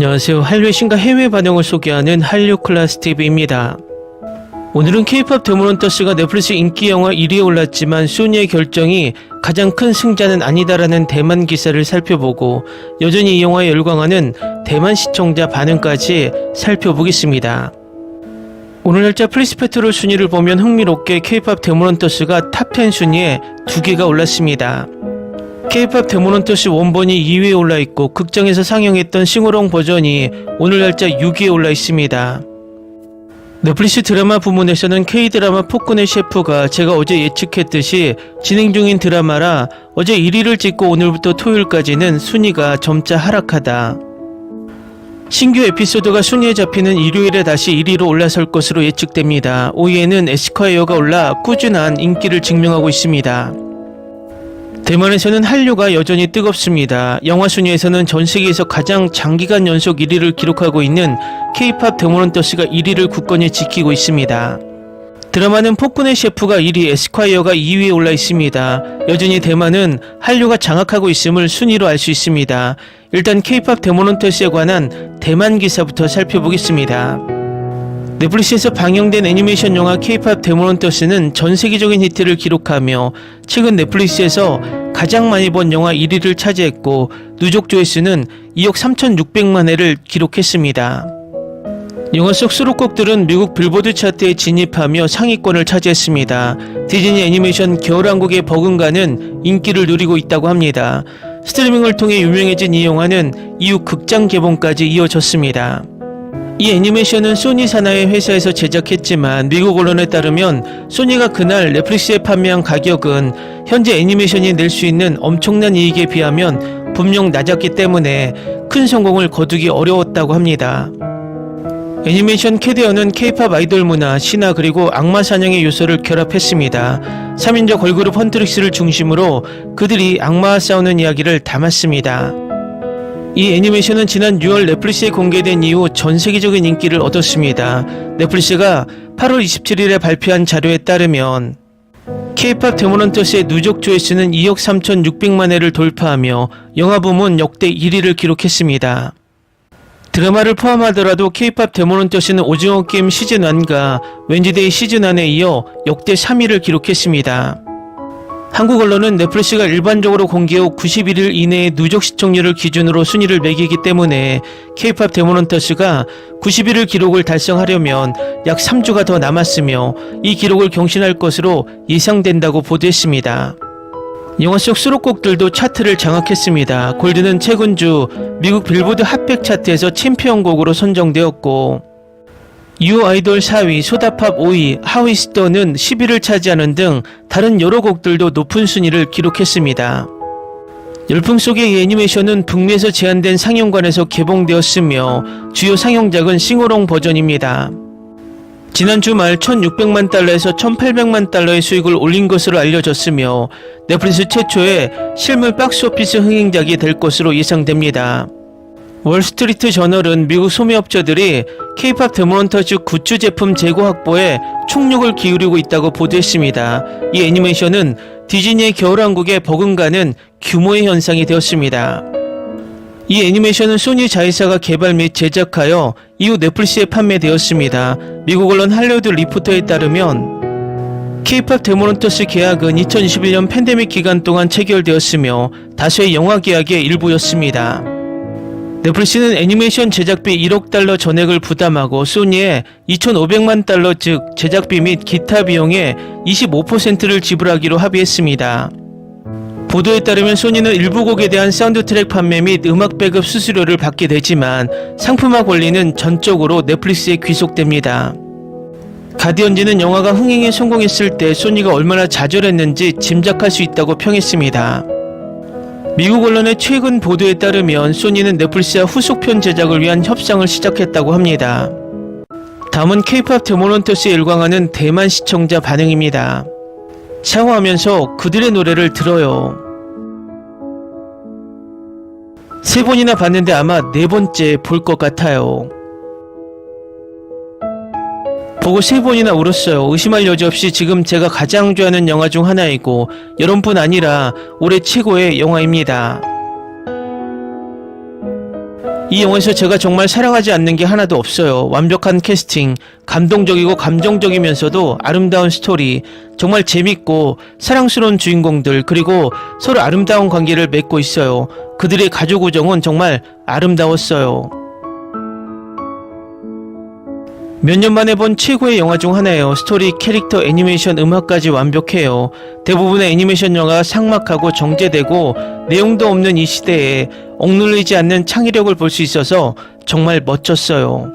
안녕하세요. 한류의 신과 해외 반영을 소개하는 한류클라스TV입니다. 오늘은 K-POP 데모넌터스가 넷플릭스 인기 영화 1위에 올랐지만 소니의 결정이 가장 큰 승자는 아니다라는 대만 기사를 살펴보고 여전히 이 영화에 열광하는 대만 시청자 반응까지 살펴보겠습니다. 오늘 날짜 플리스페트롤 순위를 보면 흥미롭게 K-POP 데모넌터스가 탑10 순위에 2개가 올랐습니다. K-POP 데모넌터스 원본이 2위에 올라있고 극장에서 상영했던 싱어롱 버전이 오늘 날짜 6위에 올라있습니다. 넷플릭스 드라마 부문에서는 K-드라마 폭군의 셰프가 제가 어제 예측했듯이 진행 중인 드라마라 어제 1위를 찍고 오늘부터 토요일까지는 순위가 점차 하락하다. 신규 에피소드가 순위에 잡히는 일요일에 다시 1위로 올라설 것으로 예측됩니다. 5위에는 에스콰이어가 올라 꾸준한 인기를 증명하고 있습니다. 대만에서는 한류가 여전히 뜨겁습니다. 영화 순위에서는 전 세계에서 가장 장기간 연속 1위를 기록하고 있는 K-POP 데모넌터스가 1위를 굳건히 지키고 있습니다. 드라마는 폭군의 셰프가 1위, 에스콰이어가 2위에 올라 있습니다. 여전히 대만은 한류가 장악하고 있음을 순위로 알 수 있습니다. 일단 K-POP 데모넌터스에 관한 대만 기사부터 살펴보겠습니다. 넷플릭스에서 방영된 애니메이션 영화 K-POP 데모넌터스는 전 세계적인 히트를 기록하며 최근 넷플릭스에서 가장 많이 본 영화 1위를 차지했고 누적 조회수는 2억 3,600만 회를 기록했습니다. 영화 속 수록곡들은 미국 빌보드 차트에 진입하며 상위권을 차지했습니다. 디즈니 애니메이션 겨울왕국의 버금가는 인기를 누리고 있다고 합니다. 스트리밍을 통해 유명해진 이 영화는 이후 극장 개봉까지 이어졌습니다. 이 애니메이션은 소니 산하의 회사에서 제작했지만 미국 언론에 따르면 소니가 그날 넷플릭스에 판매한 가격은 현재 애니메이션이 낼 수 있는 엄청난 이익에 비하면 분명 낮았기 때문에 큰 성공을 거두기 어려웠다고 합니다. 애니메이션 캐리어는 K-POP 아이돌 문화, 신화 그리고 악마 사냥의 요소를 결합했습니다. 3인조 걸그룹 헌트릭스를 중심으로 그들이 악마와 싸우는 이야기를 담았습니다. 이 애니메이션은 지난 6월 넷플릭스에 공개된 이후 전 세계적인 인기를 얻었습니다. 넷플릭스가 8월 27일에 발표한 자료에 따르면 K-POP 데모넌터스의 누적 조회수는 2억 3,600만 회를 돌파하며 영화 부문 역대 1위를 기록했습니다. 드라마를 포함하더라도 K-POP 데모넌터스는 오징어 게임 시즌1과 웬즈데이 시즌1에 이어 역대 3위를 기록했습니다. 한국 언론은 넷플릭스가 일반적으로 공개 후 91일 이내의 누적 시청률을 기준으로 순위를 매기기 때문에 K-POP 데모넌터스가 91일 기록을 달성하려면 약 3주가 더 남았으며 이 기록을 경신할 것으로 예상된다고 보도했습니다. 영화 속 수록곡들도 차트를 장악했습니다. 골드는 최근 주 미국 빌보드 핫100 차트에서 챔피언곡으로 선정되었고 유 아이돌 4위, 소다팝 5위, 하위스터는 10위를 차지하는 등 다른 여러 곡들도 높은 순위를 기록했습니다. 열풍 속의 이 애니메이션은 북미에서 제한된 상영관에서 개봉되었으며 주요 상영작은 싱어롱 버전입니다. 지난 주말 1,600만 달러에서 1,800만 달러의 수익을 올린 것으로 알려졌으며 넷플릭스 최초의 실물 박스오피스 흥행작이 될 것으로 예상됩니다. 월스트리트 저널은 미국 소매업체들이 K-POP 데모넌터스 굿즈 제품 재고 확보에 총력을 기울이고 있다고 보도했습니다. 이 애니메이션은 디즈니의 겨울왕국의 버금가는 규모의 현상이 되었습니다. 이 애니메이션은 소니 자회사가 개발 및 제작하여 이후 넷플릭스에 판매되었습니다. 미국 언론 할리우드 리포터에 따르면 K-POP 데모넌터스 계약은 2021년 팬데믹 기간 동안 체결되었으며 다수의 영화 계약의 일부였습니다. 넷플릭스는 애니메이션 제작비 1억 달러 전액을 부담하고 소니에 2,500만 달러 즉 제작비 및 기타 비용의 25%를 지불하기로 합의했습니다. 보도에 따르면 소니는 일부 곡에 대한 사운드 트랙 판매 및 음악 배급 수수료를 받게 되지만 상품화 권리는 전적으로 넷플릭스에 귀속됩니다. 가디언지는 영화가 흥행에 성공했을 때 소니가 얼마나 좌절했는지 짐작할 수 있다고 평했습니다. 미국 언론의 최근 보도에 따르면 소니는 넷플릭스와 후속편 제작을 위한 협상을 시작했다고 합니다. 다음은 K-POP 데모넌터스에 열광하는 대만 시청자 반응입니다. 샤워하면서 그들의 노래를 들어요. 3번이나 봤는데 아마 4번째 볼 것 같아요. 보고 3번이나 울었어요. 의심할 여지 없이 지금 제가 가장 좋아하는 영화 중 하나이고 여러분뿐 아니라 올해 최고의 영화입니다. 이 영화에서 제가 정말 사랑하지 않는 게 하나도 없어요. 완벽한 캐스팅, 감동적이고 감정적이면서도 아름다운 스토리, 정말 재밌고 사랑스러운 주인공들, 그리고 서로 아름다운 관계를 맺고 있어요. 그들의 가족 우정은 정말 아름다웠어요. 몇 년 만에 본 최고의 영화 중 하나예요. 스토리, 캐릭터, 애니메이션, 음악까지 완벽해요. 대부분의 애니메이션 영화가 삭막하고 정제되고 내용도 없는 이 시대에 억눌리지 않는 창의력을 볼 수 있어서 정말 멋졌어요.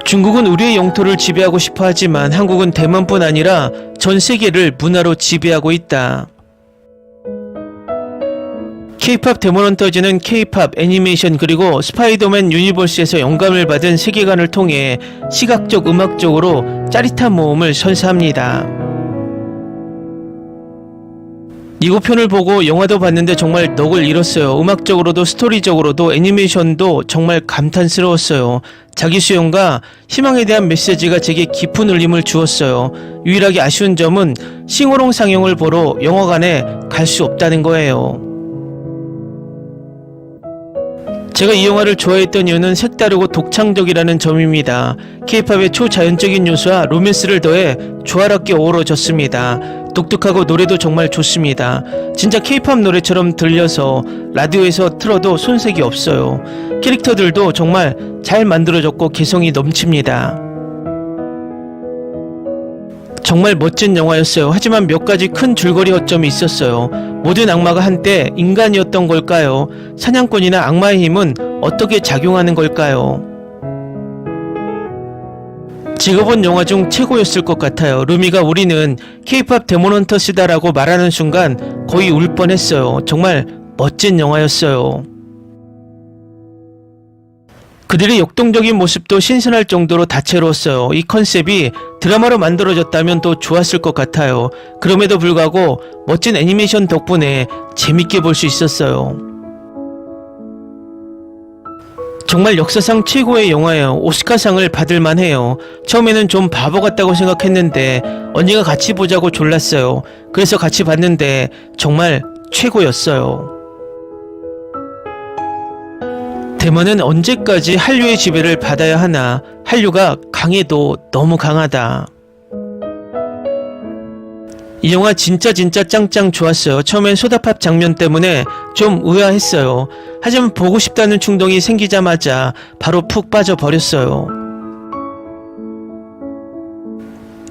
중국은 우리의 영토를 지배하고 싶어 하지만 한국은 대만뿐 아니라 전 세계를 문화로 지배하고 있다. K-POP 데몬헌터즈는 K-POP, 애니메이션 그리고 스파이더맨 유니버스에서 영감을 받은 세계관을 통해 시각적, 음악적으로 짜릿한 모험을 선사합니다. 예고편을 보고 영화도 봤는데 정말 넋을 잃었어요. 음악적으로도 스토리적으로도 애니메이션도 정말 감탄스러웠어요. 자기 수용과 희망에 대한 메시지가 제게 깊은 울림을 주었어요. 유일하게 아쉬운 점은 싱오롱 상영을 보러 영화관에 갈 수 없다는 거예요. 제가 이 영화를 좋아했던 이유는 색다르고 독창적이라는 점입니다. K-POP의 초자연적인 요소와 로맨스를 더해 조화롭게 어우러졌습니다. 독특하고 노래도 정말 좋습니다. 진짜 K-POP 노래처럼 들려서 라디오에서 틀어도 손색이 없어요. 캐릭터들도 정말 잘 만들어졌고 개성이 넘칩니다. 정말 멋진 영화였어요. 하지만 몇 가지 큰 줄거리 허점이 있었어요. 모든 악마가 한때 인간이었던 걸까요? 사냥꾼이나 악마의 힘은 어떻게 작용하는 걸까요? 제가 본 영화 중 최고였을 것 같아요. 루미가 우리는 K-POP 데몬헌터스다라고 말하는 순간 거의 울 뻔했어요. 정말 멋진 영화였어요. 그들의 역동적인 모습도 신선할 정도로 다채로웠어요. 이 컨셉이 드라마로 만들어졌다면 또 좋았을 것 같아요. 그럼에도 불구하고 멋진 애니메이션 덕분에 재밌게 볼 수 있었어요. 정말 역사상 최고의 영화예요. 오스카상을 받을 만해요. 처음에는 좀 바보 같다고 생각했는데 언니가 같이 보자고 졸랐어요. 그래서 같이 봤는데 정말 최고였어요. 대만은 언제까지 한류의 지배를 받아야 하나? 한류가 강해도 너무 강하다. 이 영화 진짜 짱짱 좋았어요. 처음엔 소다팝 장면 때문에 좀 의아했어요. 하지만 보고 싶다는 충동이 생기자마자 바로 푹 빠져버렸어요.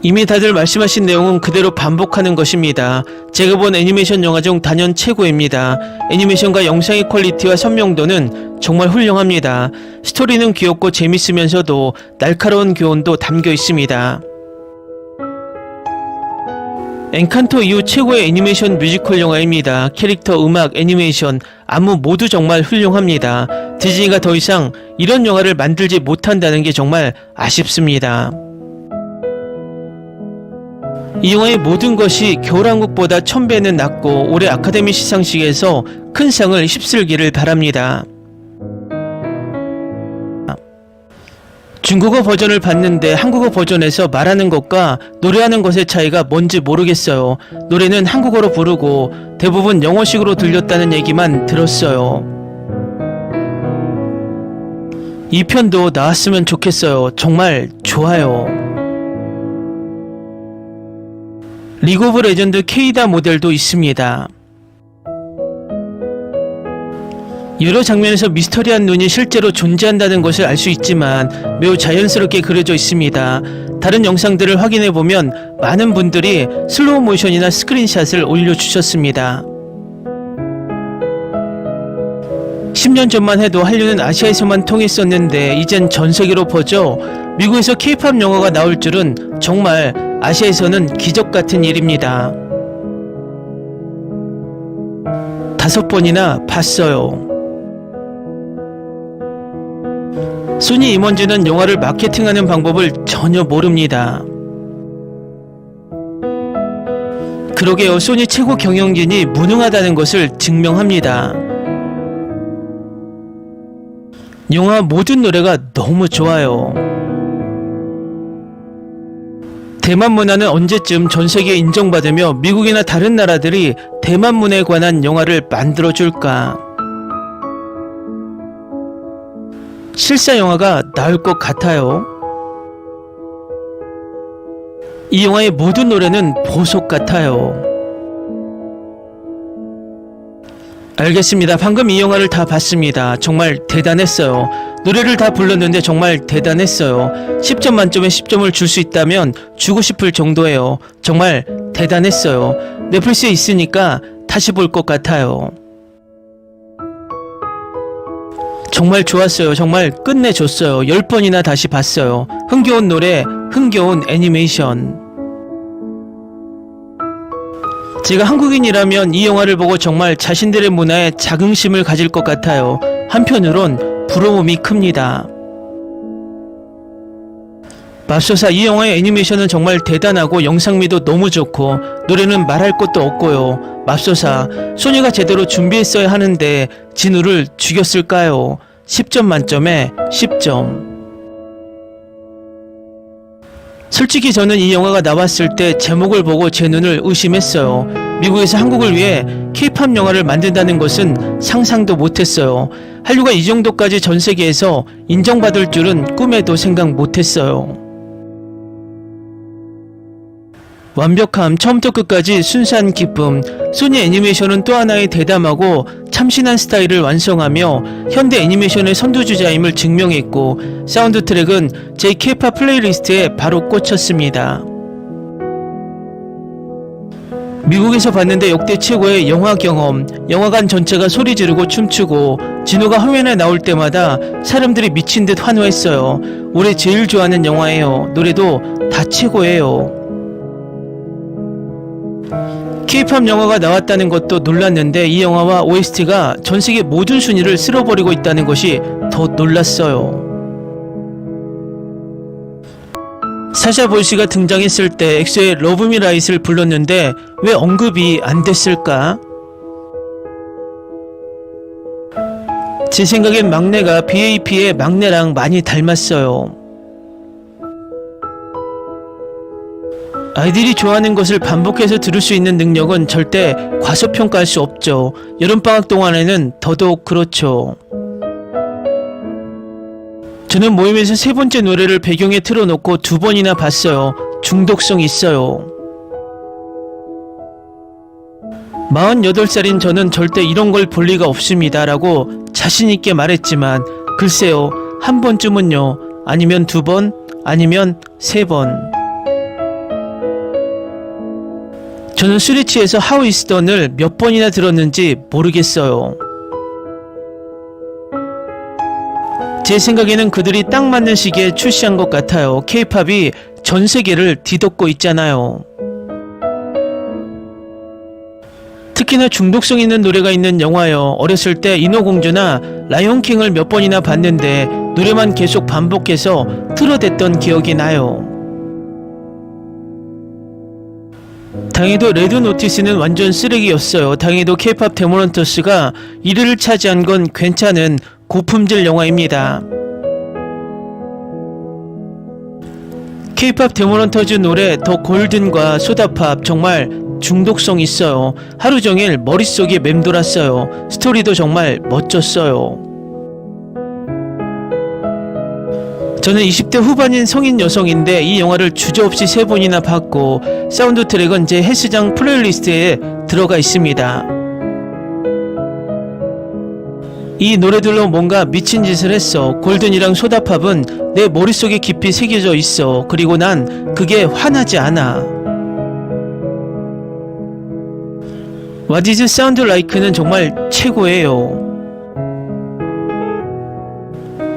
이미 다들 말씀하신 내용은 그대로 반복하는 것입니다. 제가 본 애니메이션 영화 중 단연 최고입니다. 애니메이션과 영상의 퀄리티와 선명도는 정말 훌륭합니다. 스토리는 귀엽고 재밌으면서도 날카로운 교훈도 담겨 있습니다. 엔칸토 이후 최고의 애니메이션 뮤지컬 영화입니다. 캐릭터, 음악, 애니메이션, 안무 모두 정말 훌륭합니다. 디즈니가 더 이상 이런 영화를 만들지 못한다는 게 정말 아쉽습니다. 이 영화의 모든 것이 겨울왕국보다 1000배는 낫고 올해 아카데미 시상식에서 큰 상을 휩쓸기를 바랍니다. 중국어 버전을 봤는데 한국어 버전에서 말하는 것과 노래하는 것의 차이가 뭔지 모르겠어요. 노래는 한국어로 부르고 대부분 영어식으로 들렸다는 얘기만 들었어요. 이 편도 나왔으면 좋겠어요. 정말 좋아요. 리그 오브 레전드 케이다 모델도 있습니다. 여러 장면에서 미스터리한 눈이 실제로 존재한다는 것을 알 수 있지만 매우 자연스럽게 그려져 있습니다. 다른 영상들을 확인해보면 많은 분들이 슬로우 모션이나 스크린샷을 올려주셨습니다. 10년 전만 해도 한류는 아시아에서만 통했었는데 이젠 전세계로 퍼져 미국에서 K-POP 영화가 나올 줄은 정말 아시아에서는 기적 같은 일입니다. 5번이나 봤어요. 소니 임원진은 영화를 마케팅하는 방법을 전혀 모릅니다. 그러게요. 소니 최고 경영진이 무능하다는 것을 증명합니다. 영화 모든 노래가 너무 좋아요. 대만 문화는 언제쯤 전세계에 인정받으며 미국이나 다른 나라들이 대만 문화에 관한 영화를 만들어줄까? 실사 영화가 나올 것 같아요. 이 영화의 모든 노래는 보석 같아요. 알겠습니다. 방금 이 영화를 다 봤습니다. 정말 대단했어요. 노래를 다 불렀는데 정말 대단했어요. 10점 만점에 10점을 줄 수 있다면 주고 싶을 정도예요. 정말 대단했어요. 넷플릭스에 있으니까 다시 볼 것 같아요. 정말 좋았어요. 정말 끝내줬어요. 10번이나 다시 봤어요. 흥겨운 노래, 흥겨운 애니메이션. 제가 한국인이라면 이 영화를 보고 정말 자신들의 문화에 자긍심을 가질 것 같아요. 한편으론 부러움이 큽니다. 맙소사 이 영화의 애니메이션은 정말 대단하고 영상미도 너무 좋고 노래는 말할 것도 없고요. 맙소사 소니가 제대로 준비했어야 하는데 진우를 죽였을까요? 10점 만점에 10점. 솔직히 저는 이 영화가 나왔을 때 제목을 보고 제 눈을 의심했어요. 미국에서 한국을 위해 K-팝 영화를 만든다는 것은 상상도 못했어요. 한류가 이 정도까지 전 세계에서 인정받을 줄은 꿈에도 생각 못했어요. 완벽함, 처음부터 끝까지 순수한 기쁨. 소니 애니메이션은 또 하나의 대담하고 참신한 스타일을 완성하며 현대 애니메이션의 선두주자임을 증명했고 사운드 트랙은 제 K-팝 플레이리스트에 바로 꽂혔습니다. 미국에서 봤는데 역대 최고의 영화 경험. 영화관 전체가 소리 지르고 춤추고 진우가 화면에 나올 때마다 사람들이 미친 듯 환호했어요. 올해 제일 좋아하는 영화예요. 노래도 다 최고예요. K-팝 영화가 나왔다는 것도 놀랐는데 이 영화와 OST가 전세계 모든 순위를 쓸어버리고 있다는 것이 더 놀랐어요. 사샤 볼시가 등장했을 때 엑소의 러브 미 라이트를 불렀는데 왜 언급이 안 됐을까? 제 생각엔 막내가 BAP의 막내랑 많이 닮았어요. 아이들이 좋아하는 것을 반복해서 들을 수 있는 능력은 절대 과소평가할 수 없죠. 여름방학 동안에는 더더욱 그렇죠. 저는 모임에서 세 번째 노래를 배경에 틀어놓고 2번이나 봤어요. 중독성 있어요. 48살인 저는 절대 이런 걸 볼 리가 없습니다 라고 자신있게 말했지만 글쎄요, 한 번쯤은요, 아니면 2번, 아니면 3번. 저는 술에 취해서 하우 이스던을 몇 번이나 들었는지 모르겠어요. 제 생각에는 그들이 딱 맞는 시기에 출시한 것 같아요. K-팝이 전 세계를 뒤덮고 있잖아요. 특히나 중독성 있는 노래가 있는 영화요. 어렸을 때 인어공주나 라이온킹을 몇 번이나 봤는데 노래만 계속 반복해서 틀어댔던 기억이 나요. 당해도 레드 노티스는 완전 쓰레기였어요. 당해도 K-팝 데모넌터스가 1위를 차지한 건 괜찮은 고품질 영화입니다. K-팝 데모넌터즈 노래 더 골든과 소다팝 정말 중독성 있어요. 하루 종일 머릿속이 맴돌았어요. 스토리도 정말 멋졌어요. 저는 20대 후반인 성인 여성인데 이 영화를 주저없이 3번이나 봤고 사운드 트랙은 제 헬스장 플레이리스트에 들어가 있습니다. 이 노래들로 뭔가 미친 짓을 했어. 골든이랑 소다팝은 내 머릿속에 깊이 새겨져 있어. 그리고 난 그게 화나지 않아. What is Sound Like는 정말 최고예요.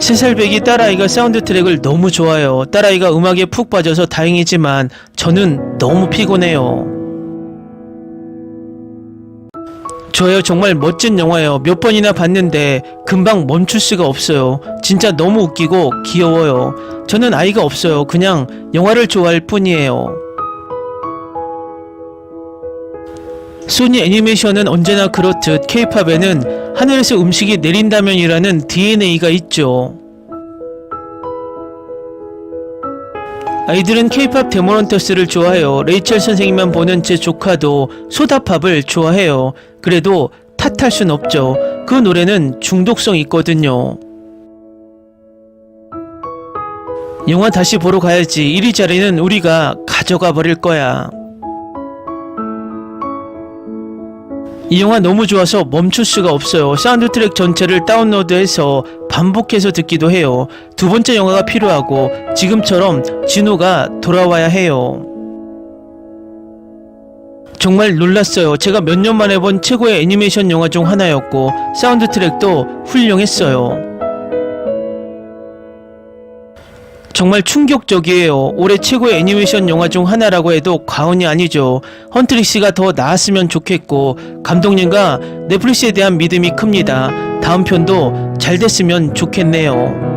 3살배기 딸아이가 사운드 트랙을 너무 좋아해요. 딸아이가 음악에 푹 빠져서 다행이지만 저는 너무 피곤해요. 좋아요. 정말 멋진 영화예요. 몇 번이나 봤는데 금방 멈출 수가 없어요. 진짜 너무 웃기고 귀여워요. 저는 아이가 없어요. 그냥 영화를 좋아할 뿐이에요. 소니 애니메이션은 언제나 그렇듯 K-팝에는 하늘에서 음식이 내린다면이라는 DNA가 있죠. 아이들은 K-팝 데모넌터스를 좋아해요. 레이첼 선생님만 보는 제 조카도 소다팝을 좋아해요. 그래도 탓할 순 없죠. 그 노래는 중독성 있거든요. 영화 다시 보러 가야지. 1위 자리는 우리가 가져가 버릴 거야. 이 영화 너무 좋아서 멈출 수가 없어요. 사운드 트랙 전체를 다운로드해서 반복해서 듣기도 해요. 두 번째 영화가 필요하고 지금처럼 진우가 돌아와야 해요. 정말 놀랐어요. 제가 몇 년 만에 본 최고의 애니메이션 영화 중 하나였고 사운드 트랙도 훌륭했어요. 정말 충격적이에요. 올해 최고의 애니메이션 영화 중 하나라고 해도 과언이 아니죠. 헌트릭스가 더 나았으면 좋겠고 감독님과 넷플릭스에 대한 믿음이 큽니다. 다음 편도 잘 됐으면 좋겠네요.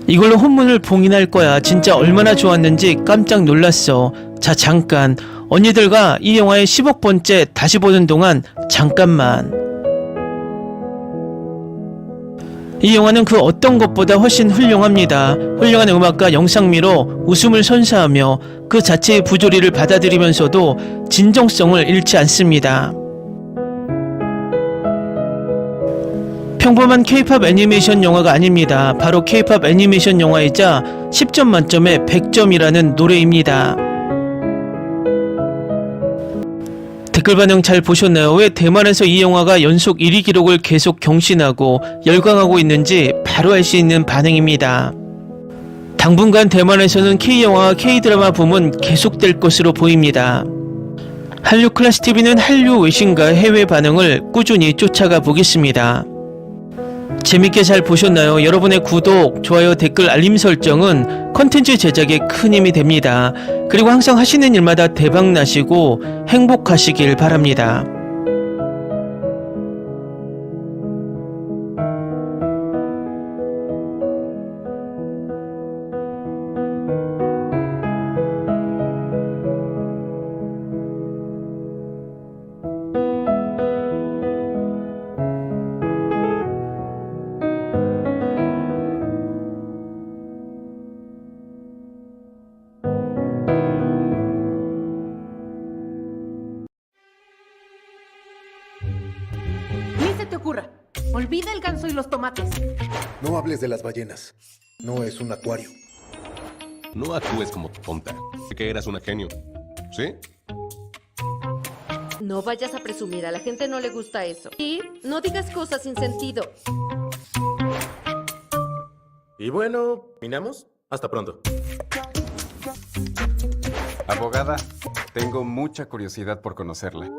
이걸로 혼문을 봉인할 거야. 진짜 얼마나 좋았는지 깜짝 놀랐어. 자, 잠깐. 언니들과 이 영화의 10억 번째 다시 보는 동안 잠깐만. 이 영화는 그 어떤 것보다 훨씬 훌륭합니다. 훌륭한 음악과 영상미로 웃음을 선사하며 그 자체의 부조리를 받아들이면서도 진정성을 잃지 않습니다. 평범한 K-POP 애니메이션 영화가 아닙니다. 바로 K-POP 애니메이션 영화이자 10점 만점에 100점이라는 노래입니다. 댓글 반응 잘 보셨나요? 왜 대만에서 이 영화가 연속 1위 기록을 계속 경신하고 열광하고 있는지 바로 알 수 있는 반응입니다. 당분간 대만에서는 K영화와 K드라마 붐은 계속될 것으로 보입니다. 한류 클래스 TV는 한류 외신과 해외 반응을 꾸준히 쫓아가 보겠습니다. 재밌게 잘 보셨나요? 여러분의 구독, 좋아요, 댓글, 알림 설정은 컨텐츠 제작에 큰 힘이 됩니다. 그리고 항상 하시는 일마다 대박 나시고 행복하시길 바랍니다. Ni se te ocurra. Olvida el ganso y los tomates. No hables de las ballenas. No es un acuario. No actúes como tonta. Que eras una genio. ¿Sí? No vayas a presumir, a la gente no le gusta eso. Y no digas cosas sin sentido. Y bueno, ¿minamos? Hasta pronto. Abogada, tengo mucha curiosidad por conocerla.